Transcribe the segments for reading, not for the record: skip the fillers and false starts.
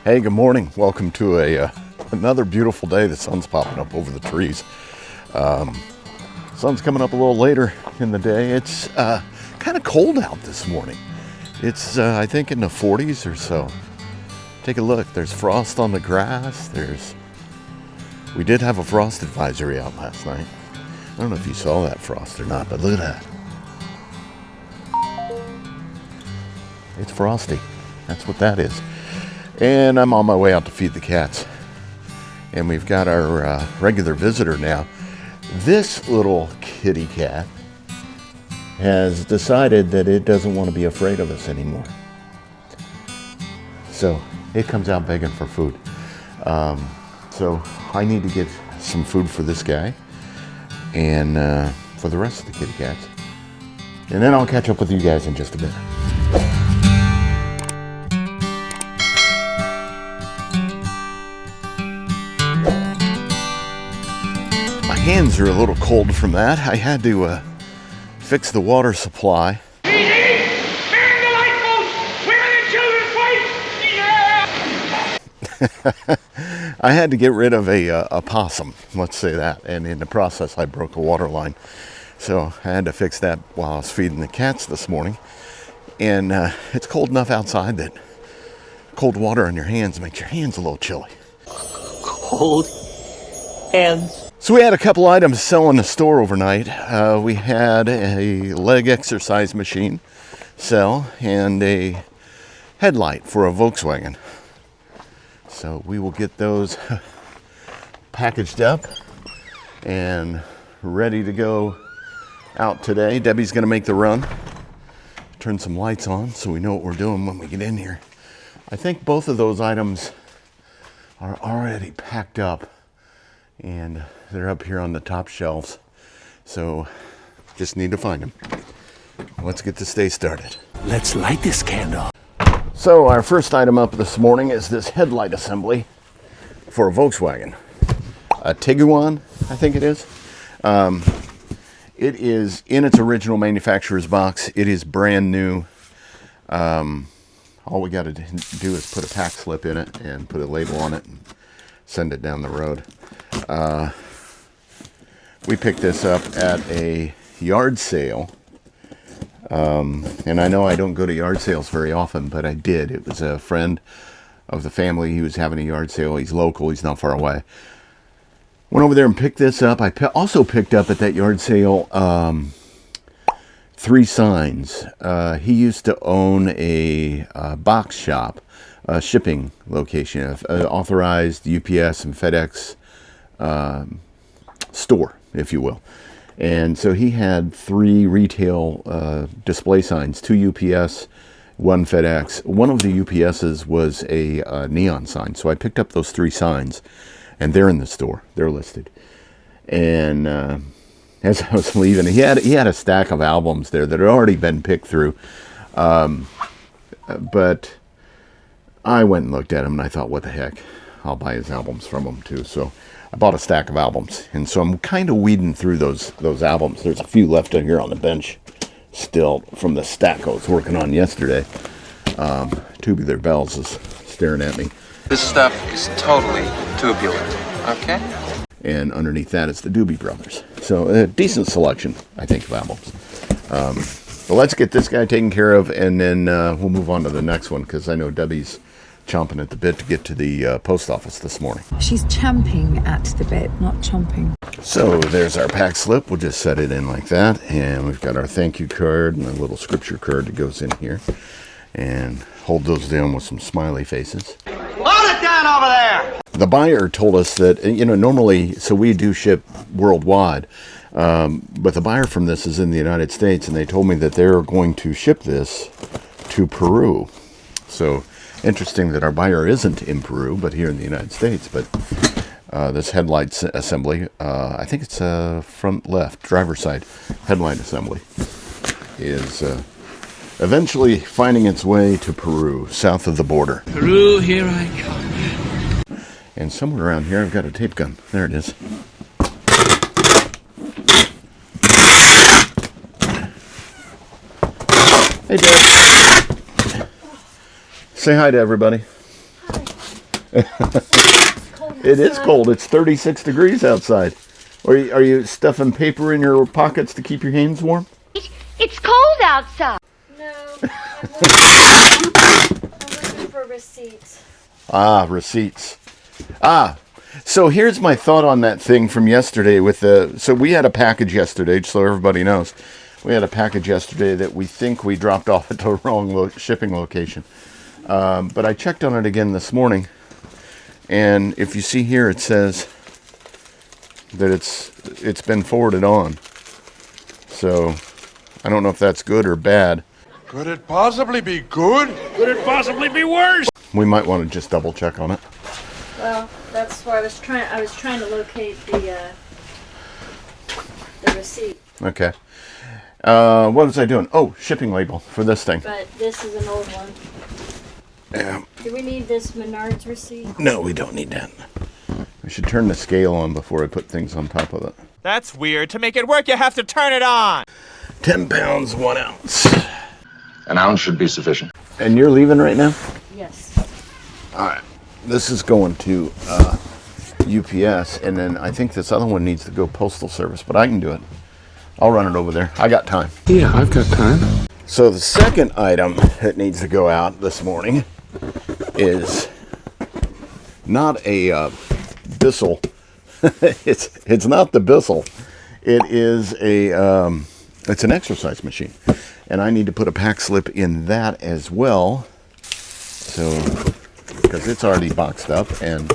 Hey, good morning. Welcome to another beautiful day. The sun's popping up over the trees. Sun's coming up a little later in the day. It's kind of cold out this morning. It's I think in the 40s or so. Take a look. There's frost on the grass. We did have a frost advisory out last night. I don't know if you saw that frost or not, but look at that. It's frosty. That's what that is. And I'm on my way out to feed the cats. And we've got our regular visitor now. This little kitty cat has decided that it doesn't want to be afraid of us anymore. So it comes out begging for food. So I need to get some food for this guy and for the rest of the kitty cats. And then I'll catch up with you guys in just a minute. Hands are a little cold from that. I had to fix the water supply. Man the lifeboats! Where are the children's fights? Yeah! I had to get rid of a possum, let's say that, and in the process I broke a water line. So I had to fix that while I was feeding the cats this morning. And it's cold enough outside that cold water on your hands makes your hands a little chilly. Cold hands. So we had a couple items sell in the store overnight. We had a leg exercise machine sell and a headlight for a Volkswagen. So we will get those packaged up and ready to go out today. Debbie's going to make the run. Turn some lights on so we know what we're doing when we get in here. I think both of those items are already packed up and they're up here on the top shelves. So just need to find them. Let's get this day started. Let's light this candle. So our first item up this morning is this headlight assembly for a Volkswagen. A Tiguan, I think it is. It is in its original manufacturer's box. It is brand new. All we got to do is put a pack slip in it and put a label on it and send it down the road. We picked this up at a yard sale. And I know I don't go to yard sales very often, but I did. It was a friend of the family. He was having a yard sale. He's local. He's not far away. Went over there and picked this up. I also picked up at that yard sale 3 signs. He used to own a box shop, a shipping location, authorized UPS and FedEx store, if you will. And so he had 3 retail display signs, 2 UPS, 1 FedEx. One of the UPSs was a neon sign. So I picked up those 3 signs, and they're in the store. They're listed. And as I was leaving, he had a stack of albums there that had already been picked through. But I went and looked at them, and I thought, what the heck? I'll buy his albums from him, too. So I bought a stack of albums, and so I'm kind of weeding through those albums. There's a few left in here on the bench still from the stack I was working on yesterday. Tubular Bells is staring at me. This stuff is totally tubular, okay? And underneath that is the Doobie Brothers. So a decent selection, I think, of albums. But let's get this guy taken care of, and then we'll move on to the next one, because I know Debbie's chomping at the bit to get to the post office this morning. She's champing at the bit, not chomping. So there's our pack slip. We'll just set it in like that. And we've got our thank you card and a little scripture card that goes in here. And hold those down with some smiley faces. Hold it down over there! The buyer told us that, normally, so we do ship worldwide. But the buyer from this is in the United States, and they told me that they're going to ship this to Peru. So interesting that our buyer isn't in Peru, but here in the United States. But this headlight assembly, I think it's front left, driver's side headlight assembly, is eventually finding its way to Peru, south of the border. Peru, here I come. And somewhere around here, I've got a tape gun. There it is. Hey, Dad. Say hi to everybody. Hi. It is cold. It's 36 degrees outside. Are you stuffing paper in your pockets to keep your hands warm? It's cold outside. No, I'm looking for receipts. Ah, receipts. Ah, so here's my thought on that thing from yesterday with so we had a package yesterday, so everybody knows. We had a package yesterday that we think we dropped off at the wrong shipping location. But I checked on it again this morning, and if you see here, it says that it's been forwarded on. So I don't know if that's good or bad. Could it possibly be good? Could it possibly be worse? We might want to just double check on it. Well, that's why I was trying to locate the receipt. Okay. What was I doing? Oh, shipping label for this thing. But this is an old one. Yeah. Do we need this Menards receipt? No, we don't need that. We should turn the scale on before I put things on top of it. That's weird. To make it work, you have to turn it on. 10 pounds, 1 ounce. An ounce should be sufficient. And you're leaving right now? Yes. All right. This is going to UPS, and then I think this other one needs to go postal service, but I can do it. I'll run it over there. I got time. Yeah, I've got time. So the second item that needs to go out this morning is not a Bissell. it's not the Bissell. It is it's an exercise machine, and I need to put a pack slip in that as well. So because it's already boxed up and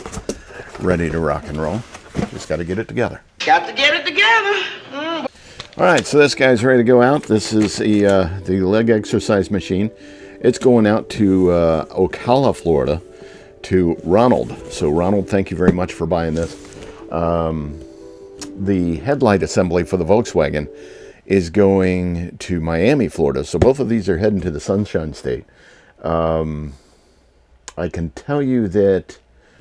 ready to rock and roll, just got to get it together. Got to get it together. All right, so this guy's ready to go out. This is the leg exercise machine. It's going out to Ocala, Florida, to Ronald. So Ronald, thank you very much for buying this. The headlight assembly for the Volkswagen is going to Miami, Florida. So both of these are heading to the Sunshine State. I can tell you that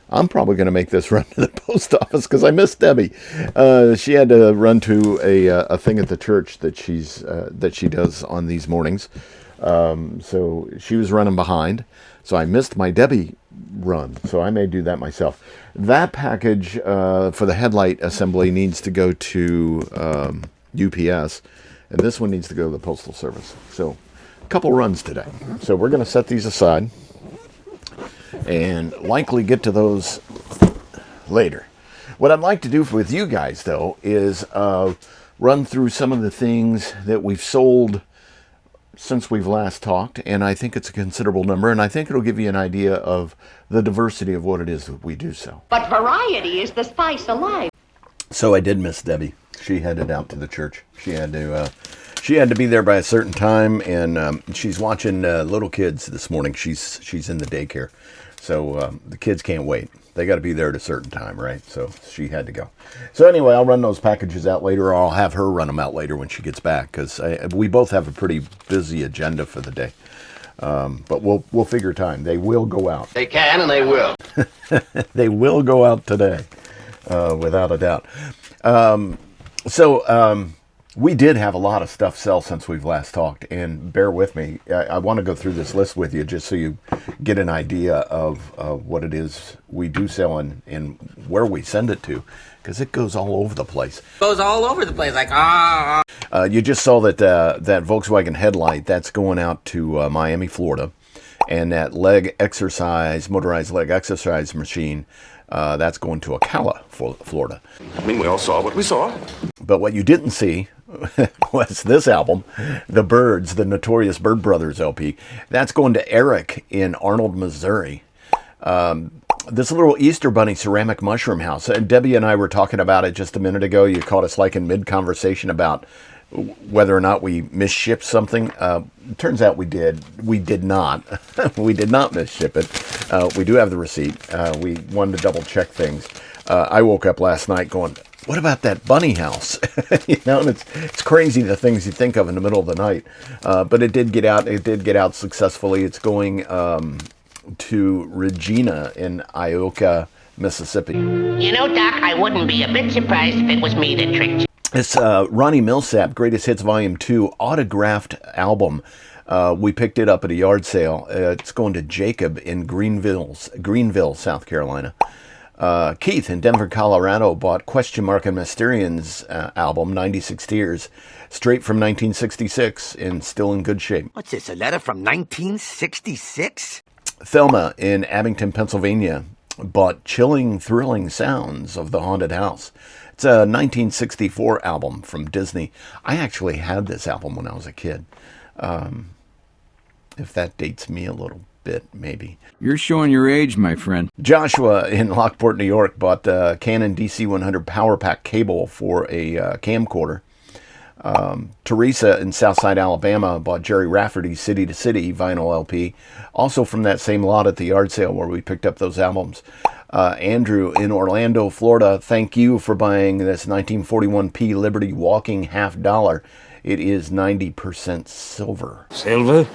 I'm probably going to make this run to the post office because I miss Debbie. She had to run to a thing at the church that she does on these mornings. So she was running behind. So I missed my Debbie run. So I may do that myself. That package for the headlight assembly needs to go to UPS. And this one needs to go to the Postal Service. So a couple runs today. So we're going to set these aside and likely get to those later. What I'd like to do with you guys, though, is run through some of the things that we've sold since we've last talked, and I think it's a considerable number, and I think it'll give you an idea of the diversity of what it is that we do sell. But variety is the spice of life. So I did miss Debbie. She headed out to the church. She had to be there by a certain time, and she's watching little kids this morning. She's in the daycare. So the kids can't wait. They got to be there at a certain time, right? So she had to go. So anyway, I'll run those packages out later, or I'll have her run them out later when she gets back, because we both have a pretty busy agenda for the day. But we'll figure time. They will go out. They can and they will. They will go out today, without a doubt. We did have a lot of stuff sell since we've last talked, and bear with me. I want to go through this list with you just so you get an idea of what it is we do sell and where we send it to, because it goes all over the place. Goes all over the place, like, You just saw that that Volkswagen headlight, that's going out to Miami, Florida, and that motorized leg exercise machine, that's going to Ocala, Florida. I mean, we all saw what we saw. But what you didn't see was this album, the Byrds, the Notorious Byrd Brothers LP. That's going to Eric in Arnold, Missouri. This little Easter Bunny ceramic mushroom house. Debbie and I were talking about it just a minute ago. You caught us like in mid-conversation about whether or not we misshipped something. It turns out we did. We did not. We did not misship it. We do have the receipt. We wanted to double-check things. I woke up last night going, what about that bunny house? And it's crazy the things you think of in the middle of the night. But it did get out. It did get out successfully. It's going to Regina in Ioka, Mississippi. You know, Doc, I wouldn't be a bit surprised if it was me that tricked you. It's Ronnie Milsap, Greatest Hits Volume 2 autographed album. We picked it up at a yard sale. It's going to Jacob in Greenville, South Carolina. Keith in Denver, Colorado bought and Mysterians album, 96 Tears, straight from 1966 and still in good shape. What's this, a letter from 1966? Thelma in Abington, Pennsylvania bought Chilling, Thrilling Sounds of the Haunted House. It's a 1964 album from Disney. I actually had this album when I was a kid. If that dates me a little bit, maybe. You're showing your age, my friend. Joshua in Lockport, New York bought the Canon DC100 Power Pack cable for a camcorder. Teresa in Southside, Alabama bought Jerry Rafferty's City to City vinyl LP, also from that same lot at the yard sale where we picked up those albums. Andrew in Orlando, Florida, thank you for buying this 1941p Liberty Walking $50. It is 90% silver. Silver?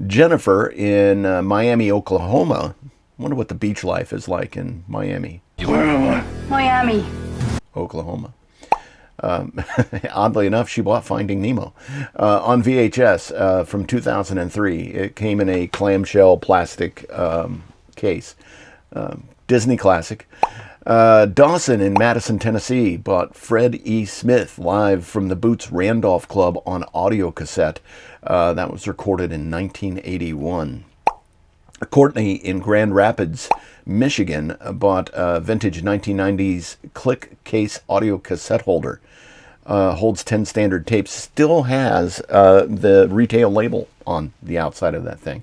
Jennifer in Miami, Oklahoma. Wonder what the beach life is like in Miami. Where am I? Miami. Oklahoma. Oddly enough, she bought Finding Nemo on VHS from 2003. It came in a clamshell plastic case. Disney classic. Dawson in Madison, Tennessee bought Fred E. Smith live from the Boots Randolph Club on audio cassette. That was recorded in 1981. Courtney in Grand Rapids, Michigan bought a vintage 1990s click case audio cassette holder. Holds 10 standard tapes. Still has the retail label on the outside of that thing.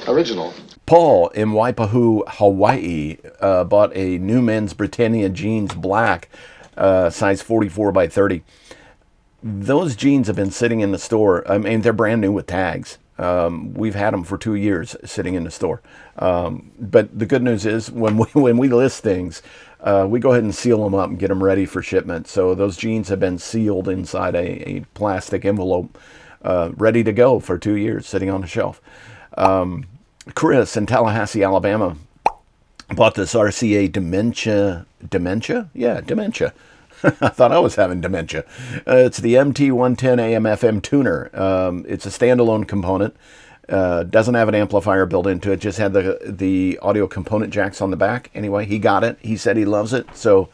Original. Paul in Waipahu, Hawaii bought a new men's Britannia jeans black, size 44 by 30. Those jeans have been sitting in the store. I mean, they're brand new with tags. We've had them for 2 years sitting in the store. But the good news is when we list things, we go ahead and seal them up and get them ready for shipment. So those jeans have been sealed inside a plastic envelope, ready to go for 2 years sitting on the shelf. Chris in Tallahassee, Alabama bought this RCA Dementia? Yeah, Dementia. I thought I was having dementia. It's the MT110 AM/FM tuner. It's a standalone component. Doesn't have an amplifier built into it. Just had the audio component jacks on the back. Anyway, he got it. He said he loves it. So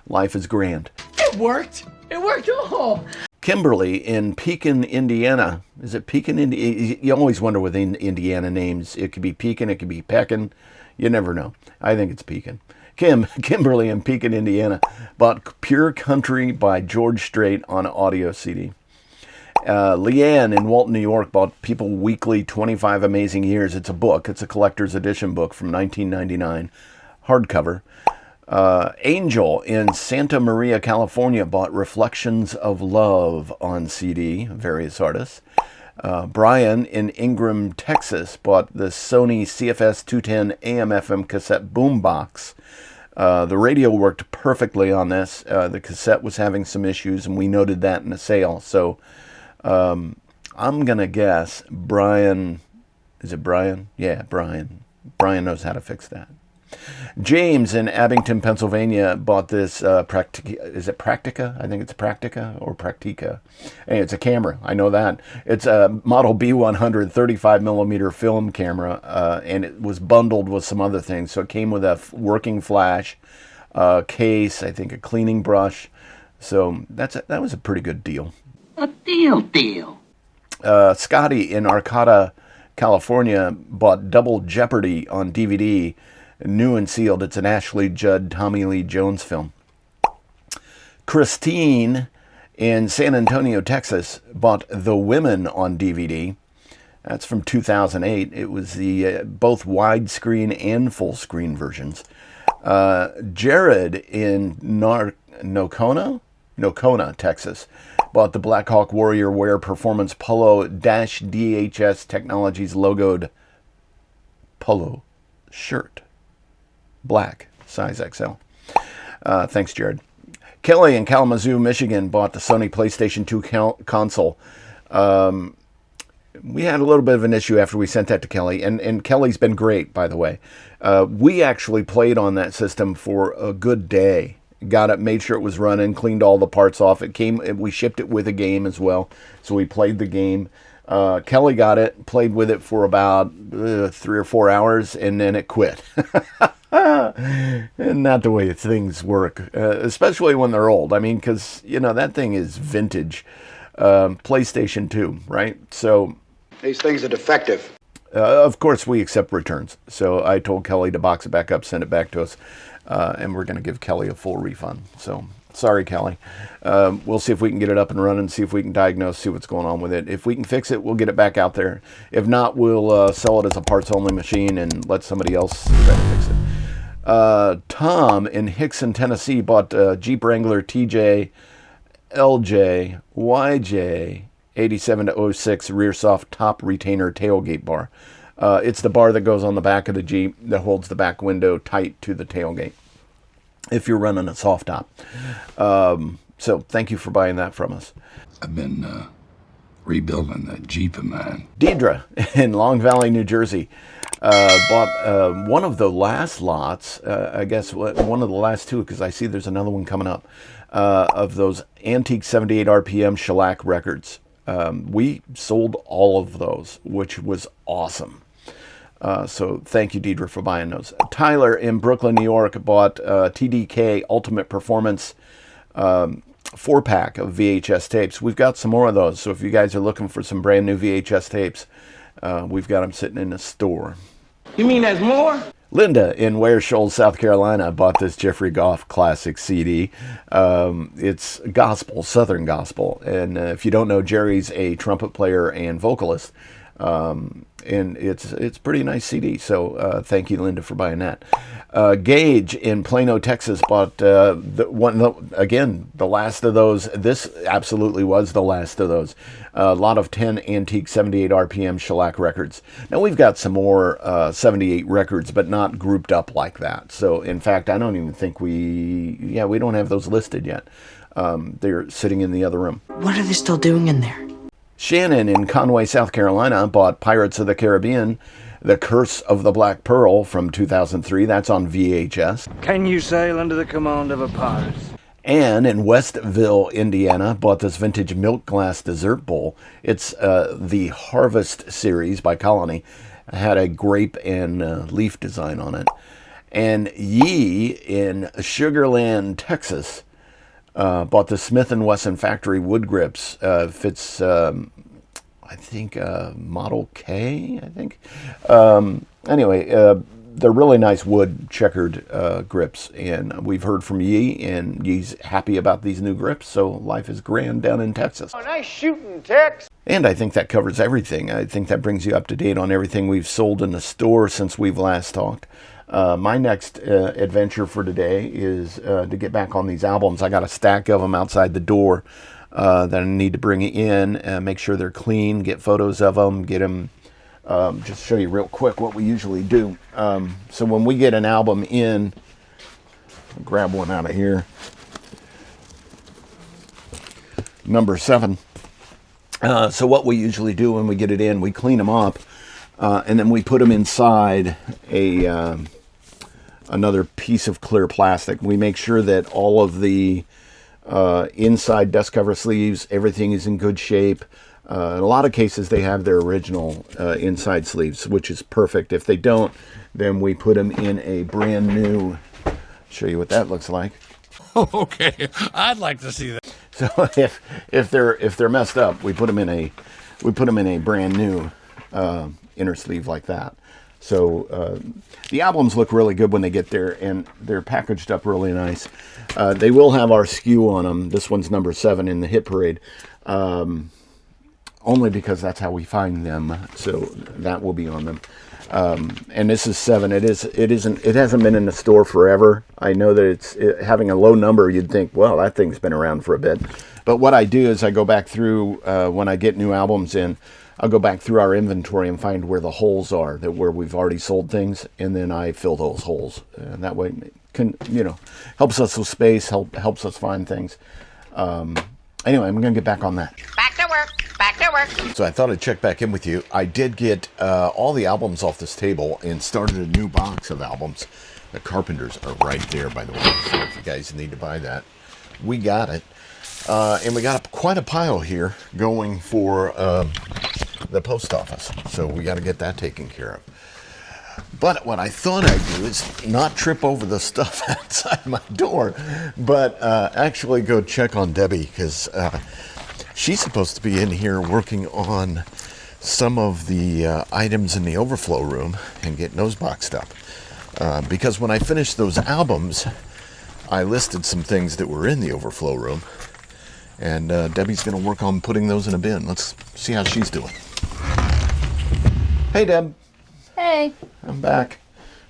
life is grand. It worked. It worked. Oh. Kimberly in Pekin, Indiana. Is it Pekin, Indiana? You always wonder with Indiana names. It could be Pekin. It could be Pekin. You never know. I think it's Pekin. Kimberly in Pekin, Indiana bought Pure Country by George Strait on audio CD. Leanne in Walton, New York bought People Weekly 25 Amazing Years. It's a book. It's a collector's edition book from 1999, hardcover. Angel in Santa Maria, California bought Reflections of Love on CD, various artists. Brian in Ingram, Texas bought the Sony CFS 210 AM/FM cassette boombox. The radio worked perfectly on this. The cassette was having some issues, and we noted that in the sale. So I'm going to guess Brian. Is it Brian? Yeah, Brian. Brian knows how to fix that. James in Abington, Pennsylvania bought this is it Practica? I think it's Practica or Practica. Hey, it's a camera. I know that. It's a model B100 35mm film camera, and it was bundled with some other things. So it came with a working flash, case, I think a cleaning brush. So that was a pretty good deal. A deal. Scotty in Arcata, California bought Double Jeopardy on DVD. New and sealed. It's an Ashley Judd, Tommy Lee Jones film. Christine in San Antonio, Texas bought The Women on DVD. That's from 2008. It was the both widescreen and full screen versions. Jared in Nocona, Texas bought the Black Hawk Warrior Wear Performance Polo DHS Technologies logoed polo shirt. Black, size XL. Thanks, Jared. Kelly in Kalamazoo, Michigan bought the Sony PlayStation 2 console. We had a little bit of an issue after we sent that to Kelly, and Kelly's been great, by the way. We actually played on that system for a good day. Got it, made sure it was running, cleaned all the parts off. We shipped it with a game as well, so we played the game. Kelly got it, played with it for about 3 or 4 hours, and then it quit. And not the way things work, especially when they're old. I mean, because, you know, that thing is vintage PlayStation 2, right? So these things are defective. Of course, we accept returns. So I told Kelly to box it back up, send it back to us, and we're going to give Kelly a full refund. So sorry, Kelly. We'll see if we can get it up and running, see if we can diagnose, see what's going on with it. If we can fix it, we'll get it back out there. If not, we'll sell it as a parts-only machine and let somebody else try to fix it. Tom in Hickson, Tennessee bought a Jeep Wrangler TJ LJ YJ 87 to 06 rear soft top retainer tailgate bar. It's the bar that goes on the back of the Jeep that holds the back window tight to the tailgate if you're running a soft top. So thank you for buying that from us. I've been rebuilding that Jeep of mine. Deidre in Long Valley, New Jersey bought one of the last lots, I guess one of the last two, because I see there's another one coming up, of those antique 78 RPM shellac records. We sold all of those, which was awesome. So thank you, Deidre, for buying those. Tyler in Brooklyn, New York bought TDK Ultimate Performance 4-pack of VHS tapes. We've got some more of those, so if you guys are looking for some brand new VHS tapes, we've got them sitting in the store. You mean there's more? Linda in Ware Shoals, South Carolina bought this Jeffrey Goff classic CD. It's gospel, Southern gospel. And if you don't know, Jerry's a trumpet player and vocalist. And it's pretty nice CD. So thank you, Linda, for buying that. Gage in Plano, Texas bought the last of those. This absolutely was the last of those. A lot of 10 antique 78 RPM shellac records. Now we've got some more 78 records, but not grouped up like that. So in fact, I don't even think we don't have those listed yet. They're sitting in the other room. What are they still doing in there? Shannon in Conway, South Carolina bought Pirates of the Caribbean, The Curse of the Black Pearl from 2003. That's on VHS. Can you sail under the command of a pirate? Anne in Westville, Indiana bought this vintage milk glass dessert bowl. It's the Harvest series by Colony. It had a grape and leaf design on it. And Yee in Sugarland, Texas bought the Smith & Wesson factory wood grips. Fits, I think, Model K, I think. Anyway, they're really nice wood checkered grips. And we've heard from Yee, and Yee's happy about these new grips. So life is grand down in Texas. Oh, nice shooting, Tex. And I think that covers everything. I think that brings you up to date on everything we've sold in the store since we've last talked. My next adventure for today is to get back on these albums. I got a stack of them outside the door that I need to bring in, make sure they're clean, get photos of them, get them, just show you real quick what we usually do. So when we get an album in, I'll grab one out of here, number 7. So what we usually do when we get it in, we clean them up, and then we put them inside another piece of clear plastic. We make sure that all of the inside dust cover sleeves, everything is in good shape. In a lot of cases, they have their original inside sleeves, which is perfect. If they don't, then we put them in a brand new. Show you what that looks like. Okay, I'd like to see that. So if they're messed up, we put them in a brand new inner sleeve like that. So the albums look really good when they get there, and they're packaged up really nice. They will have our SKU on them. This one's number 7 in the hit parade, only because that's how we find them. So that will be on them. And this is 7. It hasn't been in the store forever. I know that having a low number, you'd think, well, that thing's been around for a bit. But what I do is I go back through when I get new albums in. I'll go back through our inventory and find where the holes are, where we've already sold things, and then I fill those holes. And that way, helps us with space, helps us find things. Anyway, I'm going to get back on that. Back to work. Back to work. So I thought I'd check back in with you. I did get all the albums off this table and started a new box of albums. The Carpenters are right there, by the way. So if you guys need to buy that, we got it. And we got quite a pile here going for the post office. So we got to get that taken care of. But what I thought I'd do is not trip over the stuff outside my door, but actually go check on Debbie, because she's supposed to be in here working on some of the items in the overflow room and getting those boxed up. Because when I finished those albums, I listed some things that were in the overflow room, and Debbie's going to work on putting those in a bin. Let's see how she's doing. Hey, Deb. Hey. I'm back.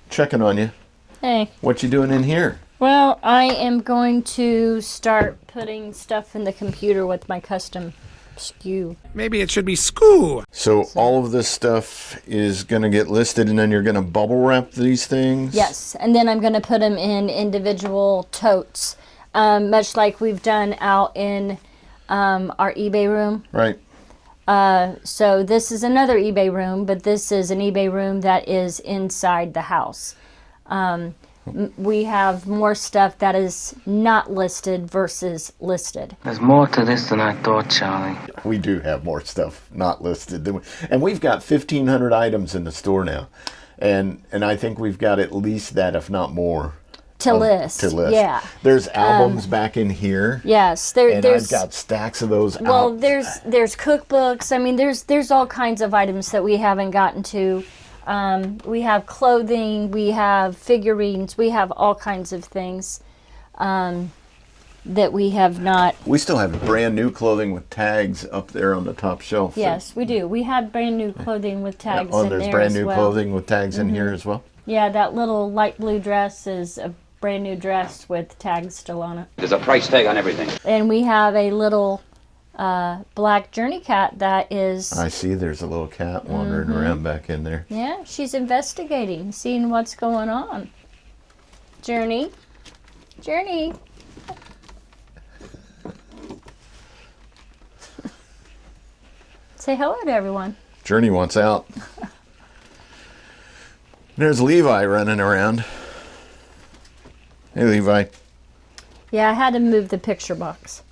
Checking on you. Hey. What you doing in here? Well, I am going to start putting stuff in the computer with my custom SKU. Maybe it should be SKU. So all of this stuff is going to get listed, and then you're going to bubble wrap these things? Yes, and then I'm going to put them in individual totes, much like we've done out in our eBay room. Right. So this is another eBay room, but this is an eBay room that is inside the house. We have more stuff that is not listed versus listed. There's more to this than I thought, Charlie. We do have more stuff not listed. And we've got 1,500 items in the store now. And I think we've got at least that, if not more. To list. Yeah. There's albums back in here. Yes. And I've got stacks of those Well, out. there's cookbooks. I mean, there's all kinds of items that we haven't gotten to. We have clothing, we have figurines, we have all kinds of things that we have not. We still have brand new clothing with tags up there on the top shelf. Yes, we do. We have brand new clothing with tags in there there's brand new as well. clothing with tags in here as well? Yeah, that little light blue dress is a brand new dress with tags still on it. There's a price tag on everything. And we have a little black journey cat that is... I see there's a little cat wandering around back in there. Yeah, she's investigating, seeing what's going on. Journey. Journey. Say hello to everyone. Journey wants out. There's Levi running around. Hey, Levi. Yeah, I had to move the picture box.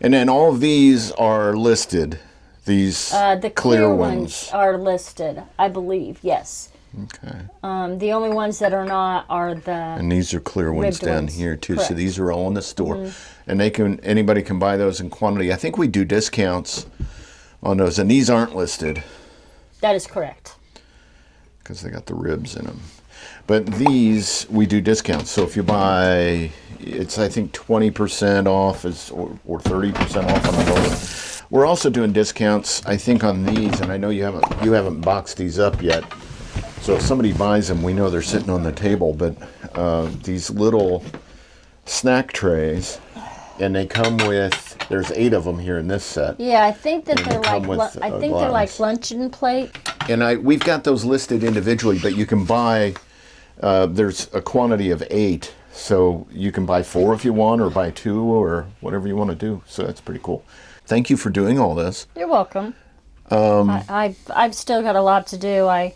And then all of these are listed. These the clear ones are listed, I believe, yes. Okay. The only ones that are not are the... And these are clear ones ribbed down ones. here too. Correct. So these are all in the store. And anybody can buy those in quantity. I think we do discounts on those. And these aren't listed That is correct. because they got the ribs in them. But these, we do discounts. So if you buy, it's I think 20% off or 30% off on those. We're also doing discounts, I think, on these, and I know you haven't boxed these up yet. So if somebody buys them, we know they're sitting on the table. But these little snack trays, and they come with, there's 8 of them here in this set. Yeah, I think that And they're they come like with I think they're like luncheon plate. And we've got those listed individually, but you can buy, there's a quantity of 8. So you can buy 4 if you want, or buy 2, or whatever you want to do. So that's pretty cool. Thank you for doing all this. You're welcome. I've still got a lot to do. I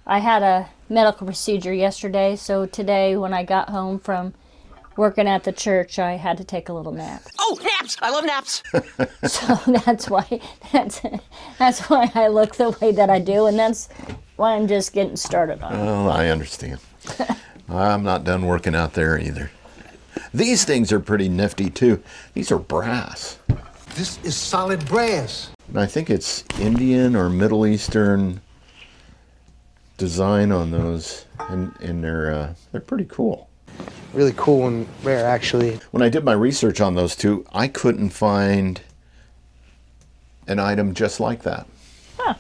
had a medical procedure yesterday, so today when I got home from working at the church, I had to take a little nap. Oh, naps! I love naps! So that's why I look the way that I do, and that's why I'm just getting started on it. Oh, I understand. I'm not done working out there either. These things are pretty nifty too. These are brass. This is solid brass. And I think it's Indian or Middle Eastern design on those, and they're pretty cool. Really cool and rare, actually. When I did my research on those two, I couldn't find an item just like that. Huh.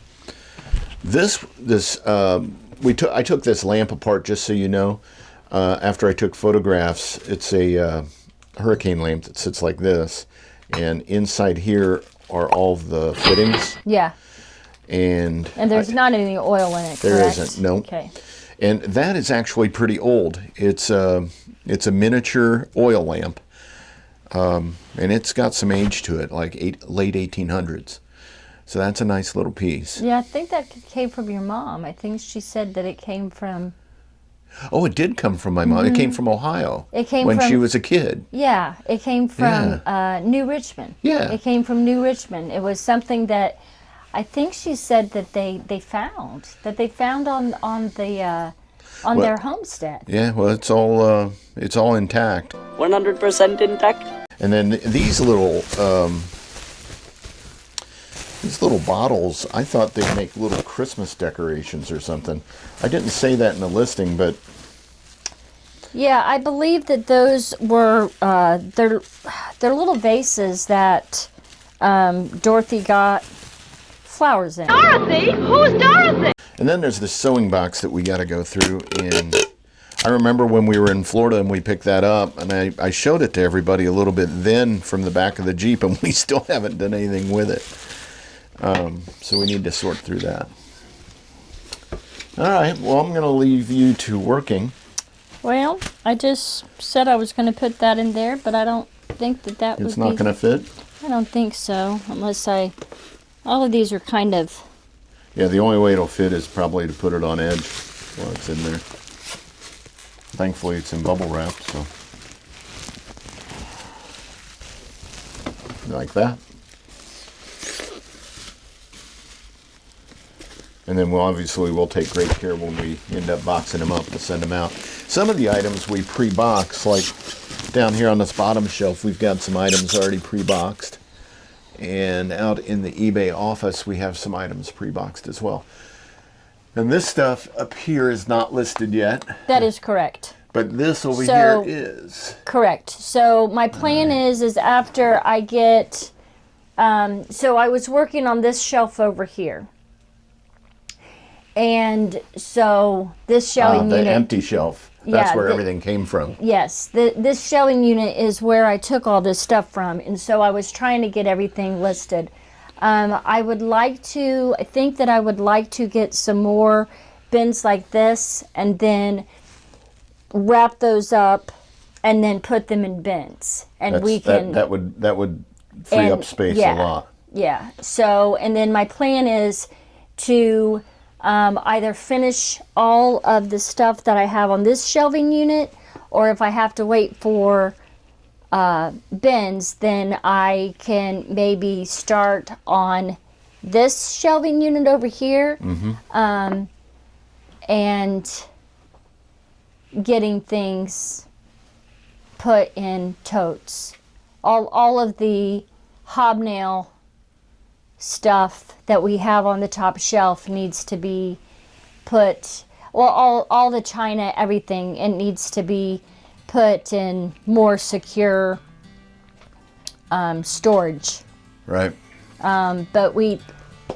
I took this lamp apart, just so you know. After I took photographs, it's a hurricane lamp that sits like this, and inside here are all the fittings. Yeah. And there's not any oil in it, there correct? isn't, no. Okay. And that is actually pretty old. It's a miniature oil lamp, and it's got some age to it, like late 1800s. So that's a nice little piece. Yeah, I think that came from your mom. I think she said that it came from... Oh, it did come from my mom. It came from Ohio. It came when from... she was a kid. Yeah, it came from New Richmond. Yeah. It came from New Richmond. It was something that I think she said that they found on their homestead. Yeah, well, it's all intact. 100% intact. And then these little bottles, I thought they'd make little Christmas decorations or something. I didn't say that in the listing, but yeah, I believe that those were they're little vases that Dorothy got flowers in. Dorothy? Who's Dorothy? And then there's the sewing box that we got to go through. And I remember when we were in Florida and we picked that up, and I showed it to everybody a little bit then from the back of the Jeep, and we still haven't done anything with it. So we need to sort through that. All right, well, I'm going to leave you to working. Well, I just said I was going to put that in there, but I don't think that would be... It's not going to fit? I don't think so, unless all of these are kind of... Yeah, the only way it'll fit is probably to put it on edge while it's in there. Thankfully, it's in bubble wrap, so... Like that. And then we'll take great care when we end up boxing them up to send them out. Some of the items we pre-box, like down here on this bottom shelf, we've got some items already pre-boxed. And out in the eBay office, we have some items pre-boxed as well. And this stuff up here is not listed yet. That is correct. But this over here is. Correct. So my plan is after I get, so I was working on this shelf over here. And so this shelving unit. The empty shelf. That's where everything came from. Yes. This shelving unit is where I took all this stuff from. And so I was trying to get everything listed. I think that I would like to get some more bins like this and then wrap those up and then put them in bins. And that would free up space a lot. Yeah. So, and then my plan is to either finish all of the stuff that I have on this shelving unit, or if I have to wait for bins, then I can maybe start on this shelving unit over here, and getting things put in totes. All of the hobnail stuff that we have on the top shelf needs to be put, well, all the china, everything, it needs to be put in more secure storage. Right. But we,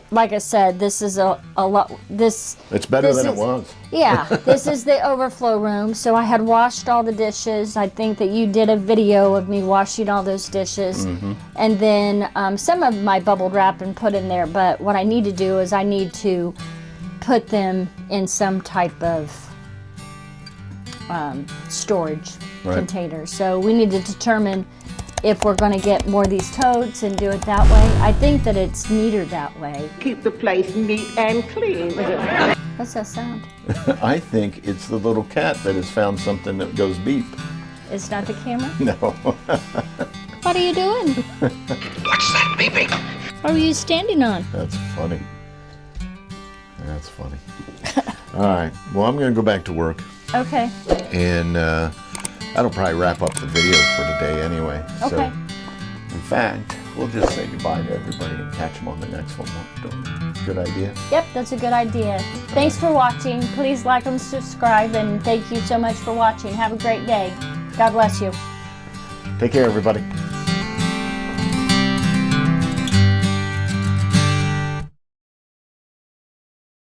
like I said, this is a lot. It's better than it was. Yeah, this is the overflow room. So I had washed all the dishes. I think that you did a video of me washing all those dishes. And then some of my bubble wrap and put in there. But what I need to do is I need to put them in some type of storage container. So we need to determine if we're going to get more of these totes and do it that way. I think that it's neater that way. Keep the place neat and clean. What's that sound? I think it's the little cat that has found something that goes beep. It's not the camera? No. What are you doing? What's that beeping? What are you standing on? That's funny. That's funny. All right. Well, I'm going to go back to work. Okay. And that'll probably wrap up the video for today anyway. Okay. So, in fact, we'll just say goodbye to everybody and catch them on the next one. Good idea? Yep, that's a good idea. Thanks for watching. Please like and subscribe, and thank you so much for watching. Have a great day. God bless you. Take care, everybody.